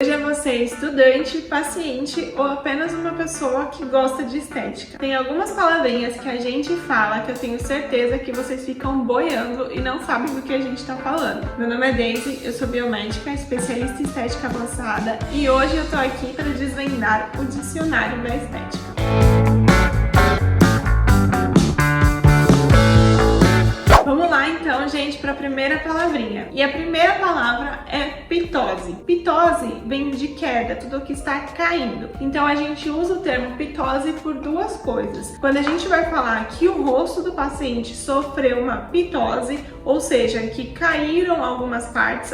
Seja você estudante, paciente ou apenas uma pessoa que gosta de estética. Tem algumas palavrinhas que a gente fala que eu tenho certeza que vocês ficam boiando e não sabem do que a gente está falando. Meu nome é Daisy, eu sou biomédica, especialista em estética avançada e hoje eu tô aqui para desvendar o dicionário da estética. Vamos lá então, gente, para a primeira palavrinha. E a primeira palavra é pitose. Pitose vem de queda, tudo que está caindo. Então a gente usa o termo pitose por duas coisas. Quando a gente vai falar que o rosto do paciente sofreu uma pitose, ou seja, que caíram algumas partes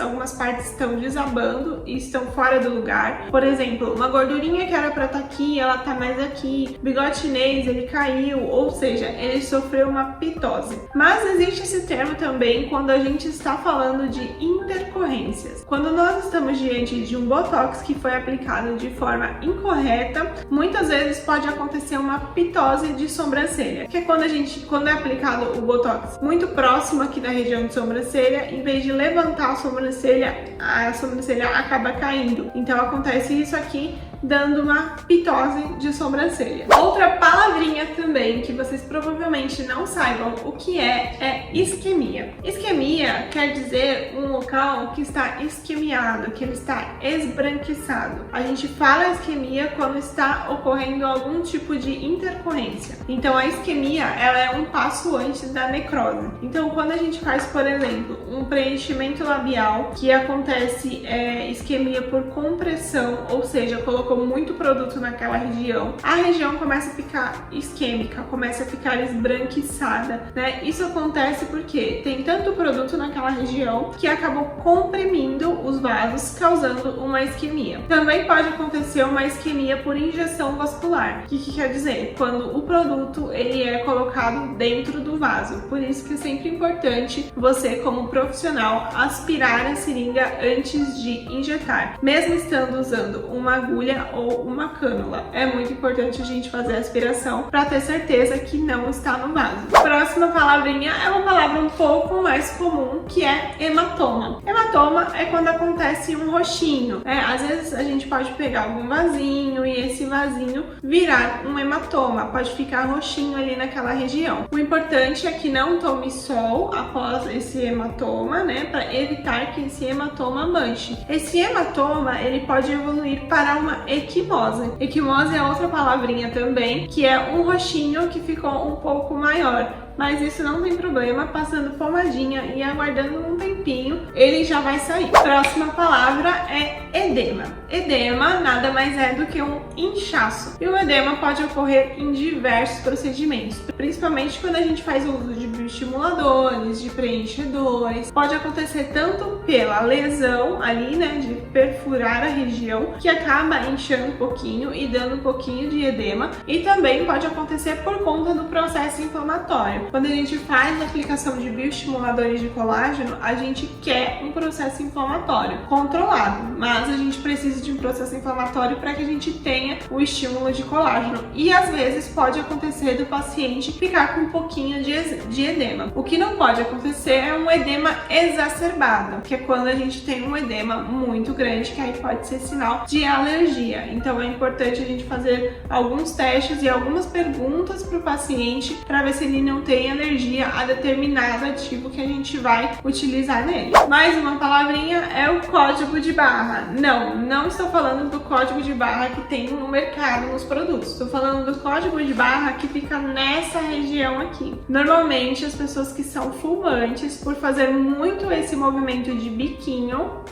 estão desabando e estão fora do lugar. Por exemplo, uma gordurinha que era para estar aqui, ela tá mais aqui. Bigode chinês, ele caiu, ou seja, ele sofreu uma pitose. Mas existe esse termo também quando a gente está falando de intercorrências. Quando nós estamos diante de um botox que foi aplicado de forma incorreta, muitas vezes pode acontecer uma pitose de sobrancelha, que é quando é aplicado o botox muito próximo aqui da região de sobrancelha, em vez de levantar a sobrancelha acaba caindo. Então acontece isso aqui, dando uma pitose de sobrancelha. Outra palavrinha também que vocês provavelmente não saibam o que é isquemia. Isquemia quer dizer um local que está isquemiado, que ele está esbranquiçado. A gente fala isquemia quando está ocorrendo algum tipo de intercorrência. Então a isquemia, ela é um passo antes da necrose. Então quando a gente faz, por exemplo, um preenchimento labial que acontece isquemia por compressão, ou seja, colocou muito produto naquela região, a região começa a ficar isquêmica, começa a ficar esbranquiçada, né? Isso acontece porque tem tanto produto naquela região que acabou comprimindo os vasos, causando uma isquemia. Também pode acontecer uma isquemia por injeção vascular. O que quer dizer? Quando o produto ele é colocado dentro do vaso. Por isso que é sempre importante você, como profissional, aspirar a seringa antes de injetar, mesmo estando usando uma agulha ou uma cânula. É muito importante a gente fazer a aspiração para ter certeza que não está no vaso. Próxima palavrinha é uma palavra um pouco mais comum, que é hematoma. Hematoma é quando acontece um roxinho, né? Às vezes a gente pode pegar algum vasinho e esse vasinho virar um hematoma, pode ficar roxinho ali naquela região. O importante é que não tome sol após esse hematoma, né? Para evitar que esse hematoma manche. Esse hematoma, ele pode evoluir para uma equimose. Equimose é outra palavrinha também, que é um roxinho que ficou um pouco maior. Mas isso não tem problema, passando pomadinha e aguardando um tempinho, ele já vai sair. Próxima palavra é edema. Edema nada mais é do que um inchaço. E o edema pode ocorrer em diversos procedimentos, principalmente quando a gente faz uso de bioestimuladores, de preenchedores. Pode acontecer tanto pela lesão ali, né, de perfurar a região, que acaba inchando um pouquinho e dando um pouquinho de edema, e também pode acontecer por conta do processo inflamatório. Quando a gente faz a aplicação de bioestimuladores de colágeno, a gente quer um processo inflamatório controlado, mas a gente precisa de um processo inflamatório para que a gente tenha o estímulo de colágeno. E às vezes pode acontecer do paciente ficar com um pouquinho de edema. O que não pode acontecer é um edema exacerbado, que é quando a gente tem um edema muito grande, que aí pode ser sinal de alergia. Então é importante a gente fazer alguns testes e algumas perguntas para o paciente para ver se ele não tem alergia a determinado ativo que a gente vai utilizar nele. Mais uma palavrinha é o código de barra. Não estou falando do código de barra que tem no mercado nos produtos. Estou falando do código de barra que fica nessa região aqui. Normalmente as pessoas que são fumantes, por fazer muito esse movimento de biquinho,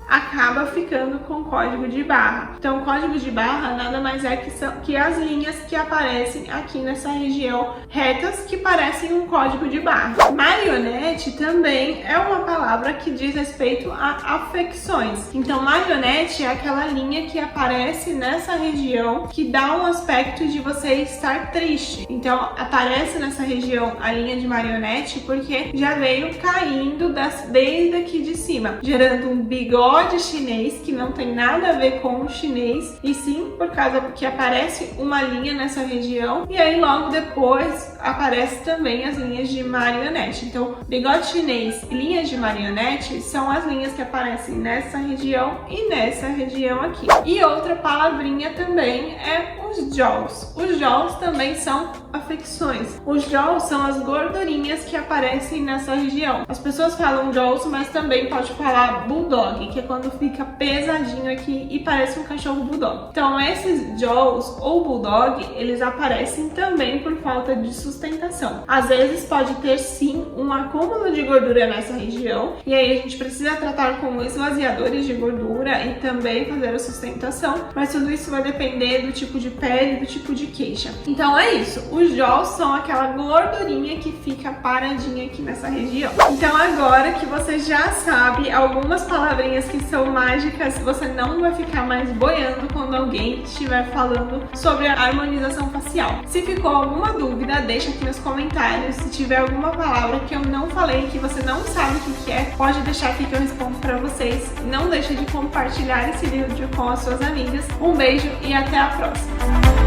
acaba ficando com código de barra. Então, o código de barra nada mais é que as linhas que aparecem aqui nessa região retas que parecem um código de barra. Marionete também é uma palavra que diz respeito a afecções. Então, marionete é aquela linha que aparece nessa região que dá um aspecto de você estar triste. Então, aparece nessa região a linha de marionete porque já veio caindo desde aqui de cima, gerando um bigode bigode chinês, que não tem nada a ver com o chinês, e sim por causa que aparece uma linha nessa região, e aí logo depois aparece também as linhas de marionete. Então, bigode chinês e linhas de marionete são as linhas que aparecem nessa região e nessa região aqui. E outra palavrinha também é os jaws. Os jaws também são afecções. Os jaws são as gordurinhas que aparecem nessa região. As pessoas falam jaws, mas também pode falar bulldog, que é quando fica pesadinho aqui e parece um cachorro bulldog. Então esses jaws ou bulldog, eles aparecem também por falta de sustentação. Às vezes pode ter sim um acúmulo de gordura nessa região, e aí a gente precisa tratar com esvaziadores de gordura e também fazer a sustentação, mas tudo isso vai depender do tipo de pele e do tipo de queixa. Então é isso, os jaws são aquela gordurinha que fica paradinha aqui nessa região. Então agora que você já sabe algumas palavrinhas que são mágicas, você não vai ficar mais boiando quando alguém estiver falando sobre a harmonização facial. Se ficou alguma dúvida, deixa aqui nos comentários. Se tiver alguma palavra que eu não falei, que você não sabe o que é, pode deixar aqui que eu respondo pra vocês. Não deixa de compartilhar esse vídeo com as suas amigas. Um beijo e até a próxima!